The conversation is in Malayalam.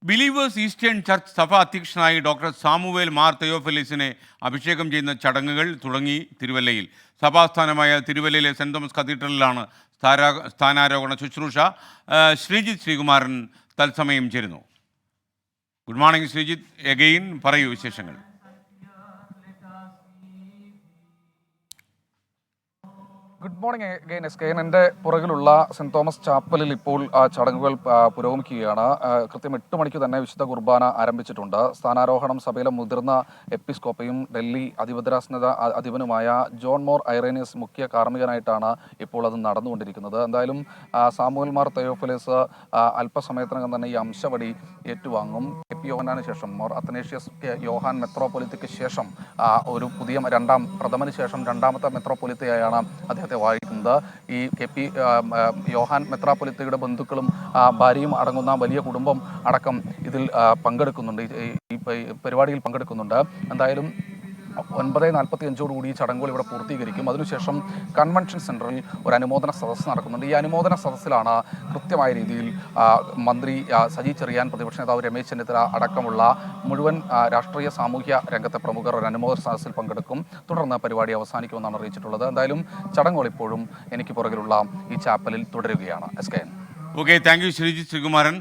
ബിലീവേഴ്സ് ഈസ്റ്റേൺ ചർച്ച് സഭ അധ്യക്ഷനായി ഡോക്ടർ സാമുവേൽ മാർ തെയോഫിലിസിനെ അഭിഷേകം ചെയ്യുന്ന ചടങ്ങുകൾ തുടങ്ങി തിരുവല്ലയിൽ. സഭാസ്ഥാനമായ തിരുവല്ലയിലെ സെൻറ് തോമസ് കത്തീഡ്രലിലാണ് സ്ഥാനാരോഹണ ശുശ്രൂഷ. ശ്രീജിത്ത് ശ്രീകുമാരൻ തത്സമയം ചേരുന്നു. ഗുഡ് മോർണിംഗ് ശ്രീജിത്ത്, എഗെയിൻ പറയൂ വിശേഷങ്ങൾ. Good morning again S K. എൻ്റെ പുറകിലുള്ള സെൻറ് തോമസ് ചാപ്പലിൽ ഇപ്പോൾ ചടങ്ങുകൾ പുരോഗമിക്കുകയാണ്. കൃത്യം 8 മണിക്ക് തന്നെ വിശുദ്ധ കുർബാന ആരംഭിച്ചിട്ടുണ്ട്. സ്ഥാനാരോഹണം സഭയിലെ മുതിർന്ന എപ്പിസ്കോപ്പയും ഡൽഹി അതിഭദ്രാസനത അധിപനുമായ ജോൺ മോർ ഐറേനിയസ് മുഖ്യ കാർമ്മികനായിട്ടാണ് ഇപ്പോൾ അത് നടന്നുകൊണ്ടിരിക്കുന്നത്. എന്തായാലും സാമുവൽ മാർ തെയോഫിലിസ് അല്പസമയത്തിനകം തന്നെ ഈ അംശവടി ഏറ്റുവാങ്ങും. എ പി യോഹന്നാന് ശേഷം മോർ അത്തനേഷ്യസ് യോഹാൻ മെത്രോപൊലിത്തയ്ക്ക് ശേഷം ഒരു പുതിയ പ്രഥമന് ശേഷം രണ്ടാമത്തെ മെത്രോപൊലിത്തയായാണ് അദ്ദേഹത്തെ വായിക്കുന്നത്. ഈ കെ പി യോഹാൻ മെത്രാപ്പൊലിത്തയുടെ ബന്ധുക്കളും ഭാര്യയും അടങ്ങുന്ന വലിയ കുടുംബം അടക്കം ഇതിൽ പങ്കെടുക്കുന്നുണ്ട്, ഈ പരിപാടിയിൽ പങ്കെടുക്കുന്നുണ്ട്. എന്തായാലും 9:45 ഈ ചടങ്ങുകൾ ഇവിടെ പൂർത്തീകരിക്കും. അതിനുശേഷം കൺവെൻഷൻ സെൻറ്ററിൽ ഒരു അനുമോദന സദസ്സ് നടക്കുന്നുണ്ട്. ഈ അനുമോദന സദസ്സിലാണ് കൃത്യമായ രീതിയിൽ മന്ത്രി സജി ചെറിയാൻ, പ്രതിപക്ഷ നേതാവ് രമേശ് ചെന്നിത്തല അടക്കമുള്ള മുഴുവൻ രാഷ്ട്രീയ സാമൂഹ്യ രംഗത്തെ പ്രമുഖർ ഒരു അനുമോദന സദസ്സിൽ പങ്കെടുക്കും. തുടർന്ന് പരിപാടി അവസാനിക്കുമെന്നാണ് അറിയിച്ചിട്ടുള്ളത്. എന്തായാലും ചടങ്ങുകൾ ഇപ്പോഴും എനിക്ക് പുറകിലുള്ള ഈ ചാപ്പലിൽ തുടരുകയാണ്. S K. Okay, thank you Sreejith Sreekumaran.